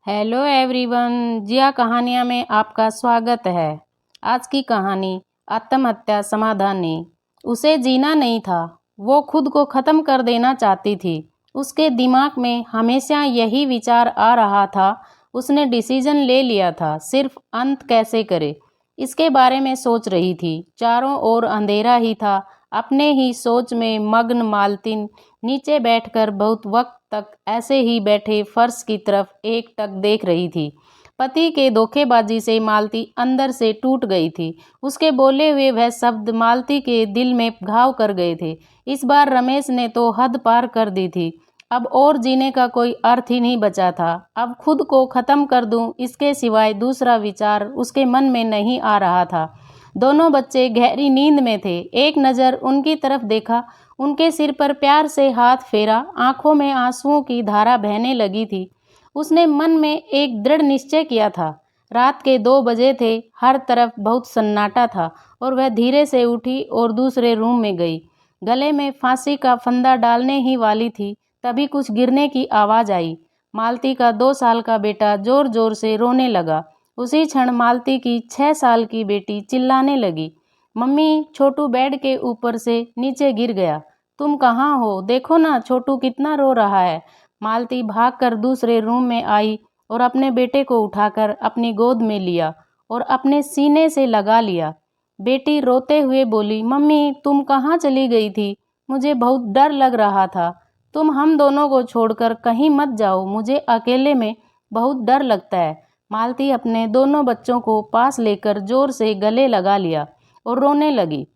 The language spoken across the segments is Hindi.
हेलो एवरीवन, जिया कहानियाँ में आपका स्वागत है। आज की कहानी आत्महत्या समाधानी। उसे जीना नहीं था, वो खुद को ख़त्म कर देना चाहती थी। उसके दिमाग में हमेशा यही विचार आ रहा था। उसने डिसीजन ले लिया था, सिर्फ अंत कैसे करे इसके बारे में सोच रही थी। चारों ओर अंधेरा ही था। अपने ही सोच में मग्न मालती नीचे बैठकर बहुत वक्त तक ऐसे ही बैठे फर्श की तरफ एकटक देख रही थी। पति के धोखेबाजी से मालती अंदर से टूट गई थी। उसके बोले हुए वह शब्द मालती के दिल में घाव कर गए थे। इस बार रमेश ने तो हद पार कर दी थी। अब और जीने का कोई अर्थ ही नहीं बचा था। अब खुद को ख़त्म कर दूं, इसके सिवाय दूसरा विचार उसके मन में नहीं आ रहा था। दोनों बच्चे गहरी नींद में थे। एक नज़र उनकी तरफ देखा, उनके सिर पर प्यार से हाथ फेरा, आंखों में आंसुओं की धारा बहने लगी थी। उसने मन में एक दृढ़ निश्चय किया था। रात के 2 बजे थे, हर तरफ बहुत सन्नाटा था और वह धीरे से उठी और दूसरे रूम में गई। गले में फांसी का फंदा डालने ही वाली थी, तभी कुछ गिरने की आवाज़ आई। मालती का 2 साल का बेटा जोर जोर से रोने लगा। उसी क्षण मालती की 6 साल की बेटी चिल्लाने लगी, मम्मी, छोटू बेड के ऊपर से नीचे गिर गया। तुम कहाँ हो? देखो ना, छोटू कितना रो रहा है। मालती भागकर दूसरे रूम में आई और अपने बेटे को उठाकर अपनी गोद में लिया और अपने सीने से लगा लिया। बेटी रोते हुए बोली, मम्मी, तुम कहाँ चली गई थी? मुझे बहुत डर लग रहा था। तुम हम दोनों को छोड़कर कहीं मत जाओ, मुझे अकेले में बहुत डर लगता है। मालती अपने दोनों बच्चों को पास लेकर जोर से गले लगा लिया और रोने लगी।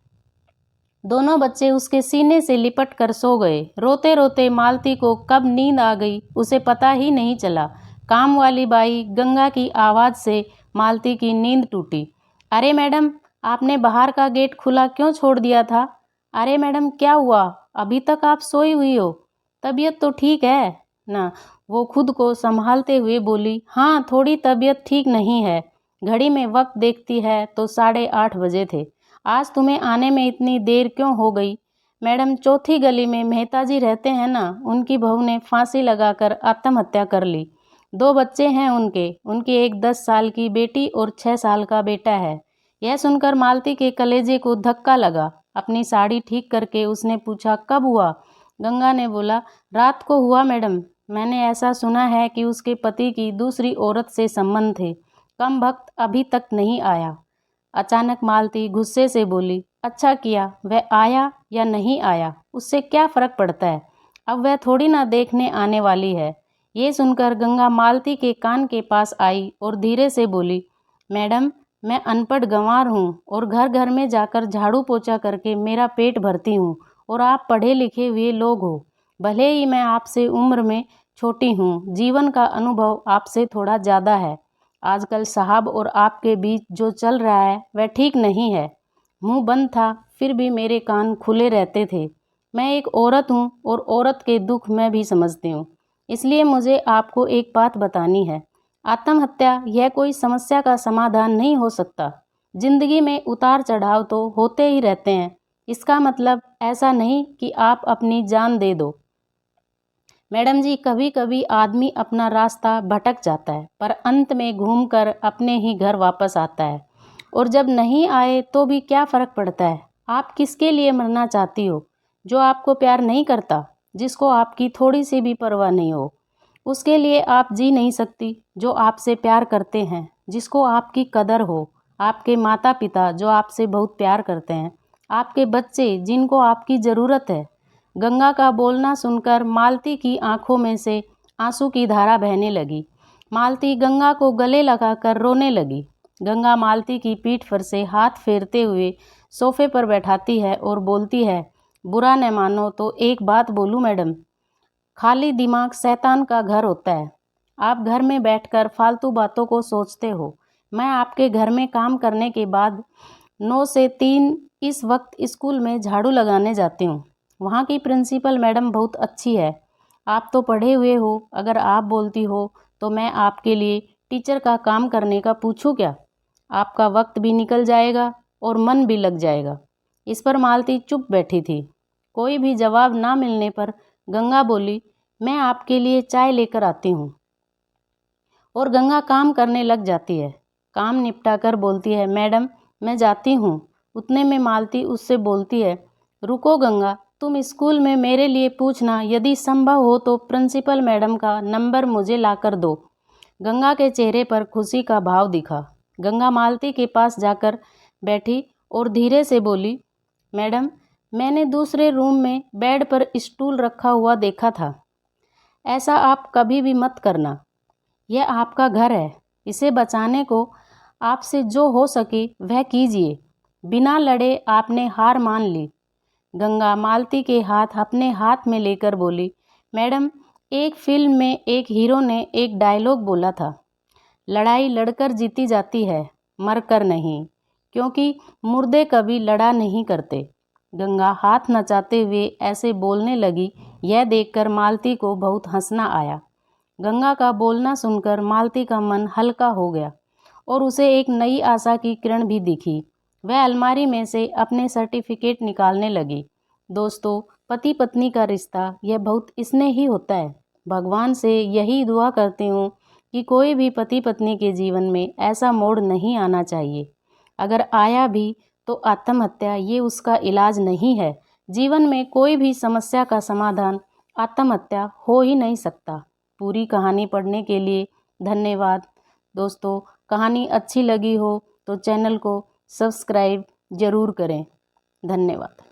दोनों बच्चे उसके सीने से लिपट कर सो गए। रोते रोते मालती को कब नींद आ गई उसे पता ही नहीं चला। काम वाली बाई गंगा की आवाज़ से मालती की नींद टूटी। अरे मैडम, आपने बाहर का गेट खुला क्यों छोड़ दिया था? अरे मैडम, क्या हुआ? अभी तक आप सोई हुई हो? तबीयत तो ठीक है ना? वो खुद को संभालते हुए बोली, हाँ, थोड़ी तबीयत ठीक नहीं है। घड़ी में वक्त देखती है तो 8:30 बजे थे। आज तुम्हें आने में इतनी देर क्यों हो गई? मैडम, चौथी गली में मेहता जी रहते हैं ना, उनकी बहू ने फांसी लगाकर आत्महत्या कर ली। 2 बच्चे हैं उनकी एक 10 साल की बेटी और 6 साल का बेटा है। यह सुनकर मालती के कलेजे को धक्का लगा। अपनी साड़ी ठीक करके उसने पूछा, कब हुआ? गंगा ने बोला, रात को हुआ मैडम। मैंने ऐसा सुना है कि उसके पति की दूसरी औरत से संबंध थे। कम वक्त अभी तक नहीं आया। अचानक मालती गुस्से से बोली, अच्छा किया, वह आया या नहीं आया उससे क्या फर्क पड़ता है? अब वह थोड़ी ना देखने आने वाली है। ये सुनकर गंगा मालती के कान के पास आई और धीरे से बोली, मैडम, मैं अनपढ़ गंवार हूँ और घर घर में जाकर झाड़ू पोछा करके मेरा पेट भरती हूँ और आप पढ़े लिखे हुए लोग हो। भले ही मैं आपसे उम्र में छोटी हूँ, जीवन का अनुभव आपसे थोड़ा ज़्यादा है। आजकल साहब और आपके बीच जो चल रहा है वह ठीक नहीं है। मुंह बंद था, फिर भी मेरे कान खुले रहते थे। मैं एक औरत हूँ और औरत के दुख मैं भी समझती हूँ। इसलिए मुझे आपको एक बात बतानी है। आत्महत्या यह कोई समस्या का समाधान नहीं हो सकता। जिंदगी में उतार चढ़ाव तो होते ही रहते हैं। इसका मतलब ऐसा नहीं कि आप अपनी जान दे दो। मैडम जी, कभी कभी आदमी अपना रास्ता भटक जाता है, पर अंत में घूमकर अपने ही घर वापस आता है। और जब नहीं आए तो भी क्या फ़र्क पड़ता है? आप किसके लिए मरना चाहती हो? जो आपको प्यार नहीं करता, जिसको आपकी थोड़ी सी भी परवाह नहीं हो, उसके लिए आप जी नहीं सकती। जो आपसे प्यार करते हैं, जिसको आपकी कदर हो, आपके माता पिता जो आपसे बहुत प्यार करते हैं, आपके बच्चे जिनको आपकी ज़रूरत है। गंगा का बोलना सुनकर मालती की आंखों में से आंसू की धारा बहने लगी। मालती गंगा को गले लगाकर रोने लगी। गंगा मालती की पीठ पर से हाथ फेरते हुए सोफे पर बैठाती है और बोलती है, बुरा न मानो तो एक बात बोलूं मैडम, खाली दिमाग शैतान का घर होता है। आप घर में बैठकर फालतू बातों को सोचते हो। मैं आपके घर में काम करने के बाद 9 से 3 इस वक्त स्कूल में झाड़ू लगाने जाती हूँ। वहाँ की प्रिंसिपल मैडम बहुत अच्छी है। आप तो पढ़े हुए हो, अगर आप बोलती हो तो मैं आपके लिए टीचर का काम करने का पूछूं क्या? आपका वक्त भी निकल जाएगा और मन भी लग जाएगा। इस पर मालती चुप बैठी थी। कोई भी जवाब ना मिलने पर गंगा बोली, मैं आपके लिए चाय लेकर आती हूँ। और गंगा काम करने लग जाती है। काम निपटा कर बोलती है, मैडम मैं जाती हूँ। उतने में मालती उससे बोलती है, रुको गंगा, तुम स्कूल में मेरे लिए पूछना, यदि संभव हो तो प्रिंसिपल मैडम का नंबर मुझे लाकर दो। गंगा के चेहरे पर खुशी का भाव दिखा। गंगा मालती के पास जाकर बैठी और धीरे से बोली, मैडम मैंने दूसरे रूम में बेड पर स्टूल रखा हुआ देखा था। ऐसा आप कभी भी मत करना। यह आपका घर है। इसे बचाने को आपसे जो हो सके वह कीजिए। बिना लड़े आपने हार मान ली। गंगा मालती के हाथ अपने हाथ में लेकर बोली, मैडम एक फिल्म में एक हीरो ने एक डायलॉग बोला था, लड़ाई लड़कर जीती जाती है, मरकर नहीं, क्योंकि मुर्दे कभी लड़ा नहीं करते। गंगा हाथ नचाते हुए ऐसे बोलने लगी। यह देखकर मालती को बहुत हंसना आया। गंगा का बोलना सुनकर मालती का मन हल्का हो गया और उसे एक नई आशा की किरण भी दिखी। वह अलमारी में से अपने सर्टिफिकेट निकालने लगी। दोस्तों, पति पत्नी का रिश्ता यह बहुत स्नेही होता है। भगवान से यही दुआ करती हूँ कि कोई भी पति पत्नी के जीवन में ऐसा मोड़ नहीं आना चाहिए। अगर आया भी तो आत्महत्या ये उसका इलाज नहीं है। जीवन में कोई भी समस्या का समाधान आत्महत्या हो ही नहीं सकता। पूरी कहानी पढ़ने के लिए धन्यवाद। दोस्तों, कहानी अच्छी लगी हो तो चैनल को सब्सक्राइब ज़रूर करें। धन्यवाद।